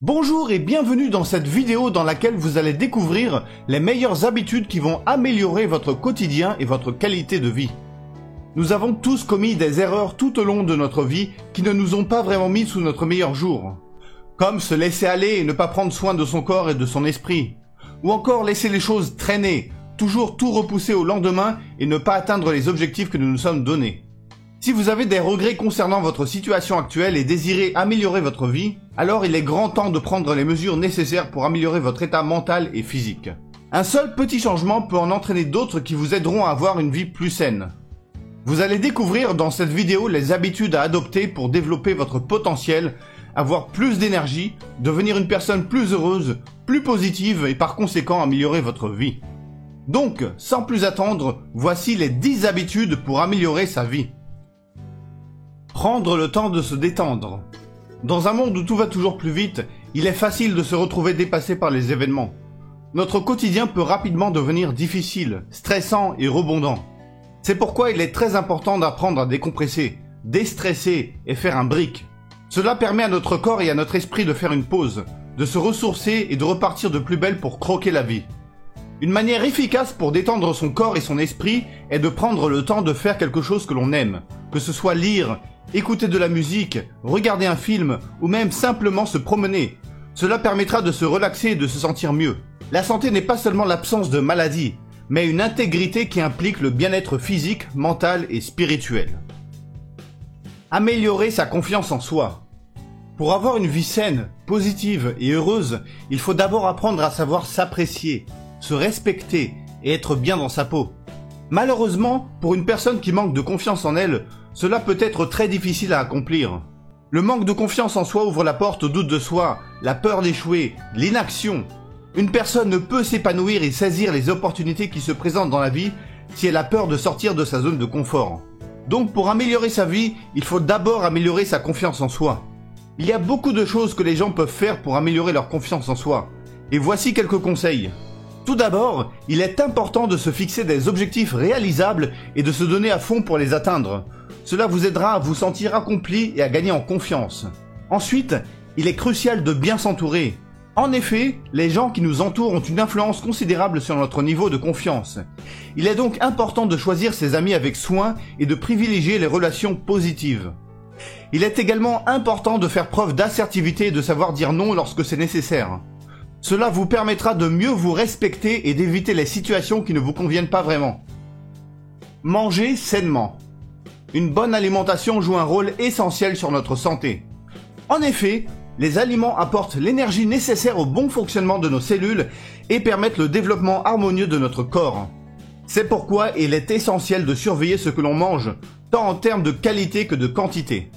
Bonjour et bienvenue dans cette vidéo dans laquelle vous allez découvrir les meilleures habitudes qui vont améliorer votre quotidien et votre qualité de vie. Nous avons tous commis des erreurs tout au long de notre vie qui ne nous ont pas vraiment mis sous notre meilleur jour. Comme se laisser aller et ne pas prendre soin de son corps et de son esprit. Ou encore laisser les choses traîner, toujours tout repousser au lendemain et ne pas atteindre les objectifs que nous nous sommes donnés. Si vous avez des regrets concernant votre situation actuelle et désirez améliorer votre vie, alors il est grand temps de prendre les mesures nécessaires pour améliorer votre état mental et physique. Un seul petit changement peut en entraîner d'autres qui vous aideront à avoir une vie plus saine. Vous allez découvrir dans cette vidéo les habitudes à adopter pour développer votre potentiel, avoir plus d'énergie, devenir une personne plus heureuse, plus positive et par conséquent améliorer votre vie. Donc, sans plus attendre, voici les 10 habitudes pour améliorer sa vie. Prendre le temps de se détendre. Dans un monde où tout va toujours plus vite, il est facile de se retrouver dépassé par les événements. Notre quotidien peut rapidement devenir difficile, stressant et rebondant. C'est pourquoi il est très important d'apprendre à décompresser, déstresser et faire un break. Cela permet à notre corps et à notre esprit de faire une pause, de se ressourcer et de repartir de plus belle pour croquer la vie. Une manière efficace pour détendre son corps et son esprit est de prendre le temps de faire quelque chose que l'on aime, que ce soit lire, écouter de la musique, regarder un film ou même simplement se promener. Cela permettra de se relaxer et de se sentir mieux. La santé n'est pas seulement l'absence de maladie, mais une intégrité qui implique le bien-être physique, mental et spirituel. Améliorer sa confiance en soi. Pour avoir une vie saine, positive et heureuse, il faut d'abord apprendre à savoir s'apprécier, se respecter et être bien dans sa peau. Malheureusement, pour une personne qui manque de confiance en elle, cela peut être très difficile à accomplir. Le manque de confiance en soi ouvre la porte au doute de soi, la peur d'échouer, l'inaction. Une personne ne peut s'épanouir et saisir les opportunités qui se présentent dans la vie si elle a peur de sortir de sa zone de confort. Donc pour améliorer sa vie, il faut d'abord améliorer sa confiance en soi. Il y a beaucoup de choses que les gens peuvent faire pour améliorer leur confiance en soi. Et voici quelques conseils. Tout d'abord, il est important de se fixer des objectifs réalisables et de se donner à fond pour les atteindre. Cela vous aidera à vous sentir accompli et à gagner en confiance. Ensuite, il est crucial de bien s'entourer. En effet, les gens qui nous entourent ont une influence considérable sur notre niveau de confiance. Il est donc important de choisir ses amis avec soin et de privilégier les relations positives. Il est également important de faire preuve d'assertivité et de savoir dire non lorsque c'est nécessaire. Cela vous permettra de mieux vous respecter et d'éviter les situations qui ne vous conviennent pas vraiment. Manger sainement. Une bonne alimentation joue un rôle essentiel sur notre santé. En effet, les aliments apportent l'énergie nécessaire au bon fonctionnement de nos cellules et permettent le développement harmonieux de notre corps. C'est pourquoi il est essentiel de surveiller ce que l'on mange, tant en termes de qualité que de quantité.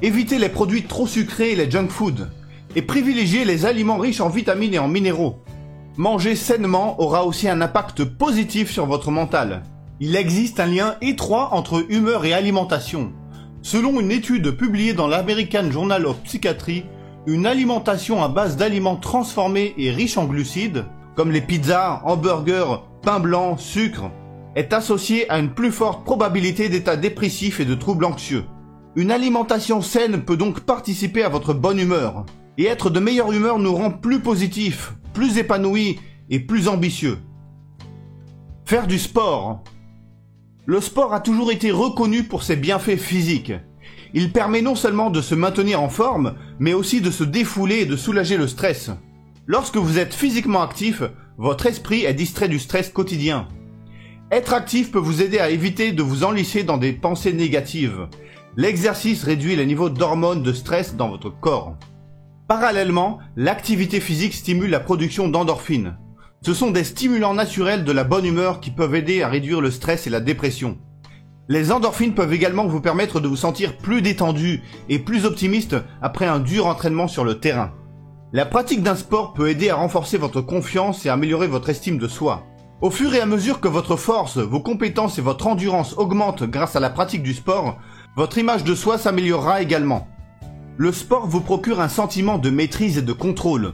Évitez les produits trop sucrés et les junk food, et privilégiez les aliments riches en vitamines et en minéraux. Manger sainement aura aussi un impact positif sur votre mental. Il existe un lien étroit entre humeur et alimentation. Selon une étude publiée dans l'American Journal of Psychiatry, une alimentation à base d'aliments transformés et riches en glucides, comme les pizzas, hamburgers, pain blanc, sucre, est associée à une plus forte probabilité d'état dépressif et de troubles anxieux. Une alimentation saine peut donc participer à votre bonne humeur. Et être de meilleure humeur nous rend plus positifs, plus épanouis et plus ambitieux. Faire du sport. Le sport a toujours été reconnu pour ses bienfaits physiques. Il permet non seulement de se maintenir en forme, mais aussi de se défouler et de soulager le stress. Lorsque vous êtes physiquement actif, votre esprit est distrait du stress quotidien. Être actif peut vous aider à éviter de vous enlisser dans des pensées négatives. L'exercice réduit les niveaux d'hormones de stress dans votre corps. Parallèlement, l'activité physique stimule la production d'endorphines. Ce sont des stimulants naturels de la bonne humeur qui peuvent aider à réduire le stress et la dépression. Les endorphines peuvent également vous permettre de vous sentir plus détendu et plus optimiste après un dur entraînement sur le terrain. La pratique d'un sport peut aider à renforcer votre confiance et à améliorer votre estime de soi. Au fur et à mesure que votre force, vos compétences et votre endurance augmentent grâce à la pratique du sport, votre image de soi s'améliorera également. Le sport vous procure un sentiment de maîtrise et de contrôle,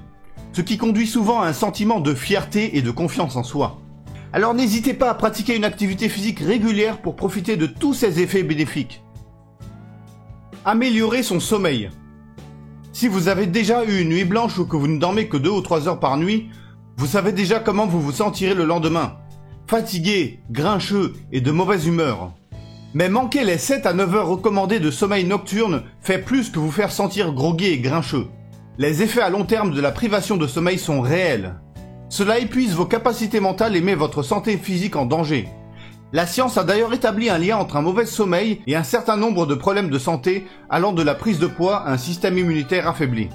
ce qui conduit souvent à un sentiment de fierté et de confiance en soi. Alors n'hésitez pas à pratiquer une activité physique régulière pour profiter de tous ces effets bénéfiques. Améliorer son sommeil. Si vous avez déjà eu une nuit blanche ou que vous ne dormez que 2 ou 3 heures par nuit, vous savez déjà comment vous vous sentirez le lendemain. Fatigué, grincheux et de mauvaise humeur. Mais manquer les 7 à 9 heures recommandées de sommeil nocturne fait plus que vous faire sentir groggy et grincheux. Les effets à long terme de la privation de sommeil sont réels. Cela épuise vos capacités mentales et met votre santé physique en danger. La science a d'ailleurs établi un lien entre un mauvais sommeil et un certain nombre de problèmes de santé allant de la prise de poids à un système immunitaire affaibli.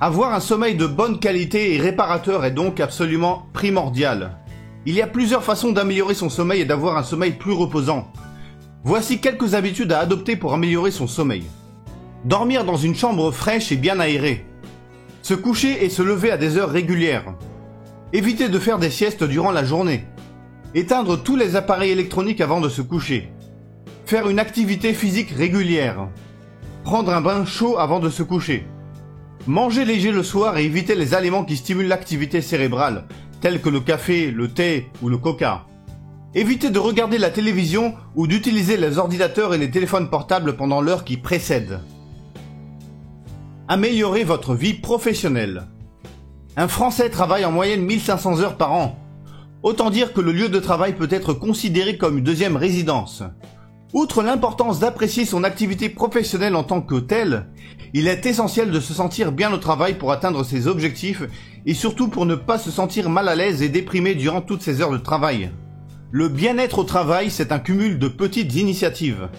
Avoir un sommeil de bonne qualité et réparateur est donc absolument primordial. Il y a plusieurs façons d'améliorer son sommeil et d'avoir un sommeil plus reposant. Voici quelques habitudes à adopter pour améliorer son sommeil. Dormir dans une chambre fraîche et bien aérée. Se coucher et se lever à des heures régulières. Éviter de faire des siestes durant la journée. Éteindre tous les appareils électroniques avant de se coucher. Faire une activité physique régulière. Prendre un bain chaud avant de se coucher. Manger léger le soir et éviter les aliments qui stimulent l'activité cérébrale, tels que le café, le thé ou le coca. Évitez de regarder la télévision ou d'utiliser les ordinateurs et les téléphones portables pendant l'heure qui précède. Améliorez votre vie professionnelle. Un Français travaille en moyenne 1500 heures par an. Autant dire que le lieu de travail peut être considéré comme une deuxième résidence. Outre l'importance d'apprécier son activité professionnelle en tant que telle, il est essentiel de se sentir bien au travail pour atteindre ses objectifs et surtout pour ne pas se sentir mal à l'aise et déprimé durant toutes ces heures de travail. Le bien-être au travail, c'est un cumul de petites initiatives.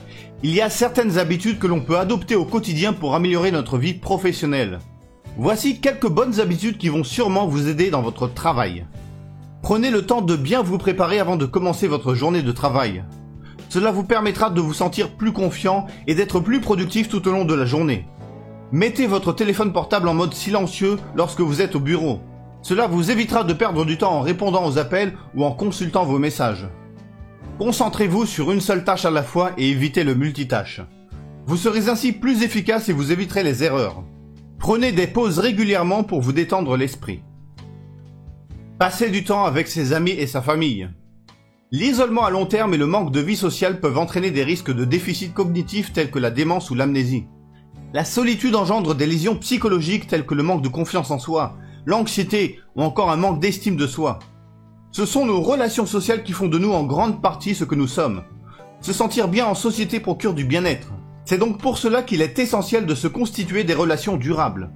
Il y a certaines habitudes que l'on peut adopter au quotidien pour améliorer notre vie professionnelle. Voici quelques bonnes habitudes qui vont sûrement vous aider dans votre travail. Prenez le temps de bien vous préparer avant de commencer votre journée de travail. Cela vous permettra de vous sentir plus confiant et d'être plus productif tout au long de la journée. Mettez votre téléphone portable en mode silencieux lorsque vous êtes au bureau. Cela vous évitera de perdre du temps en répondant aux appels ou en consultant vos messages. Concentrez-vous sur une seule tâche à la fois et évitez le multitâche. Vous serez ainsi plus efficace et vous éviterez les erreurs. Prenez des pauses régulièrement pour vous détendre l'esprit. Passez du temps avec ses amis et sa famille. L'isolement à long terme et le manque de vie sociale peuvent entraîner des risques de déficit cognitif tels que la démence ou l'amnésie. La solitude engendre des lésions psychologiques telles que le manque de confiance en soi, l'anxiété ou encore un manque d'estime de soi. Ce sont nos relations sociales qui font de nous en grande partie ce que nous sommes. Se sentir bien en société procure du bien-être. C'est donc pour cela qu'il est essentiel de se constituer des relations durables.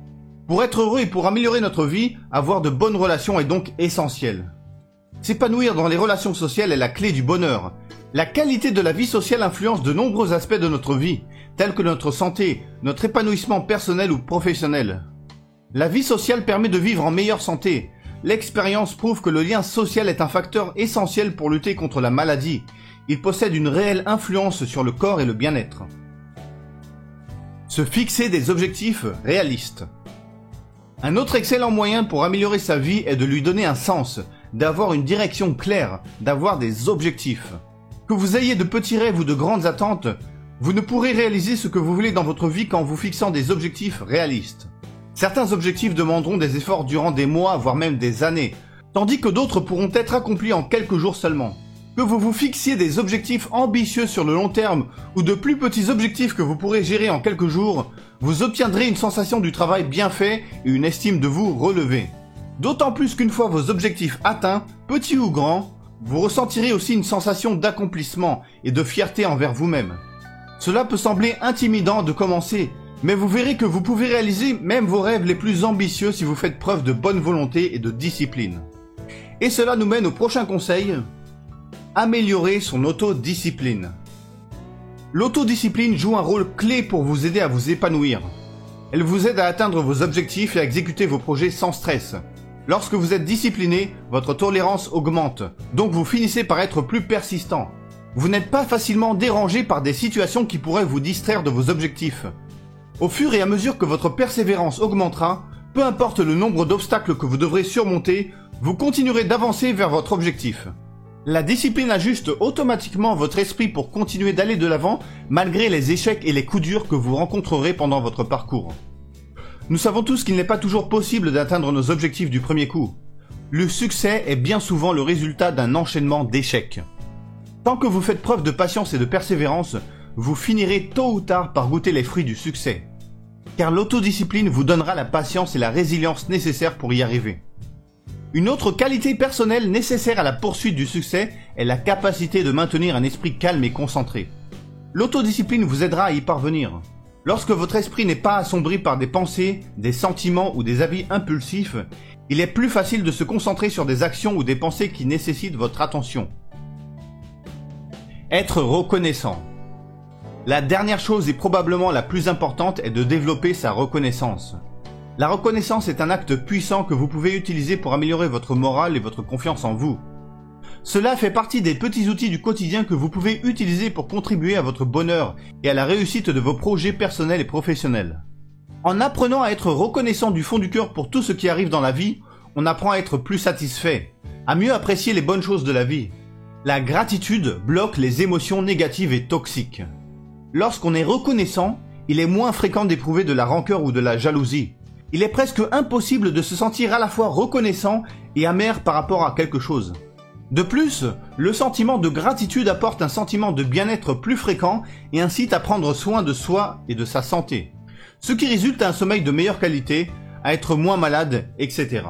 Pour être heureux et pour améliorer notre vie, avoir de bonnes relations est donc essentiel. S'épanouir dans les relations sociales est la clé du bonheur. La qualité de la vie sociale influence de nombreux aspects de notre vie, tels que notre santé, notre épanouissement personnel ou professionnel. La vie sociale permet de vivre en meilleure santé. L'expérience prouve que le lien social est un facteur essentiel pour lutter contre la maladie. Il possède une réelle influence sur le corps et le bien-être. Se fixer des objectifs réalistes. Un autre excellent moyen pour améliorer sa vie est de lui donner un sens, d'avoir une direction claire, d'avoir des objectifs. Que vous ayez de petits rêves ou de grandes attentes, vous ne pourrez réaliser ce que vous voulez dans votre vie qu'en vous fixant des objectifs réalistes. Certains objectifs demanderont des efforts durant des mois, voire même des années, tandis que d'autres pourront être accomplis en quelques jours seulement. Que vous vous fixiez des objectifs ambitieux sur le long terme ou de plus petits objectifs que vous pourrez gérer en quelques jours, vous obtiendrez une sensation du travail bien fait et une estime de vous relevée. D'autant plus qu'une fois vos objectifs atteints, petits ou grands, vous ressentirez aussi une sensation d'accomplissement et de fierté envers vous-même. Cela peut sembler intimidant de commencer, mais vous verrez que vous pouvez réaliser même vos rêves les plus ambitieux si vous faites preuve de bonne volonté et de discipline. Et cela nous mène au prochain conseil, améliorer son autodiscipline. L'autodiscipline joue un rôle clé pour vous aider à vous épanouir. Elle vous aide à atteindre vos objectifs et à exécuter vos projets sans stress. Lorsque vous êtes discipliné, votre tolérance augmente, donc vous finissez par être plus persistant. Vous n'êtes pas facilement dérangé par des situations qui pourraient vous distraire de vos objectifs. Au fur et à mesure que votre persévérance augmentera, peu importe le nombre d'obstacles que vous devrez surmonter, vous continuerez d'avancer vers votre objectif. La discipline ajuste automatiquement votre esprit pour continuer d'aller de l'avant malgré les échecs et les coups durs que vous rencontrerez pendant votre parcours. Nous savons tous qu'il n'est pas toujours possible d'atteindre nos objectifs du premier coup. Le succès est bien souvent le résultat d'un enchaînement d'échecs. Tant que vous faites preuve de patience et de persévérance, vous finirez tôt ou tard par goûter les fruits du succès. car l'autodiscipline vous donnera la patience et la résilience nécessaires pour y arriver. Une autre qualité personnelle nécessaire à la poursuite du succès est la capacité de maintenir un esprit calme et concentré. L'autodiscipline vous aidera à y parvenir. Lorsque votre esprit n'est pas assombri par des pensées, des sentiments ou des avis impulsifs, il est plus facile de se concentrer sur des actions ou des pensées qui nécessitent votre attention. Être reconnaissant. La dernière chose et probablement la plus importante est de développer sa reconnaissance. La reconnaissance est un acte puissant que vous pouvez utiliser pour améliorer votre morale et votre confiance en vous. Cela fait partie des petits outils du quotidien que vous pouvez utiliser pour contribuer à votre bonheur et à la réussite de vos projets personnels et professionnels. En apprenant à être reconnaissant du fond du cœur pour tout ce qui arrive dans la vie, on apprend à être plus satisfait, à mieux apprécier les bonnes choses de la vie. La gratitude bloque les émotions négatives et toxiques. Lorsqu'on est reconnaissant, il est moins fréquent d'éprouver de la rancœur ou de la jalousie. Il est presque impossible de se sentir à la fois reconnaissant et amer par rapport à quelque chose. De plus, le sentiment de gratitude apporte un sentiment de bien-être plus fréquent et incite à prendre soin de soi et de sa santé, ce qui résulte à un sommeil de meilleure qualité, à être moins malade, etc.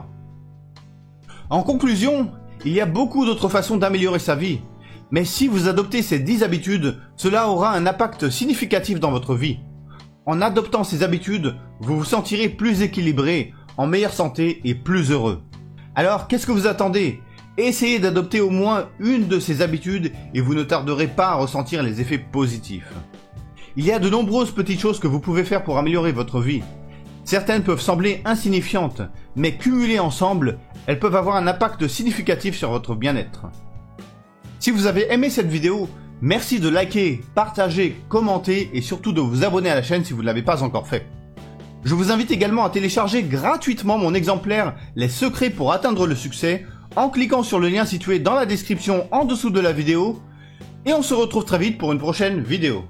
En conclusion, il y a beaucoup d'autres façons d'améliorer sa vie, mais si vous adoptez ces 10 habitudes, cela aura un impact significatif dans votre vie. En adoptant ces habitudes, vous vous sentirez plus équilibré, en meilleure santé et plus heureux. Alors, qu'est-ce que vous attendez ? Essayez d'adopter au moins une de ces habitudes et vous ne tarderez pas à ressentir les effets positifs. Il y a de nombreuses petites choses que vous pouvez faire pour améliorer votre vie. Certaines peuvent sembler insignifiantes, mais cumulées ensemble, elles peuvent avoir un impact significatif sur votre bien-être. Si vous avez aimé cette vidéo, merci de liker, partager, commenter et surtout de vous abonner à la chaîne si vous ne l'avez pas encore fait. Je vous invite également à télécharger gratuitement mon exemplaire « Les secrets pour atteindre le succès » en cliquant sur le lien situé dans la description en dessous de la vidéo et on se retrouve très vite pour une prochaine vidéo.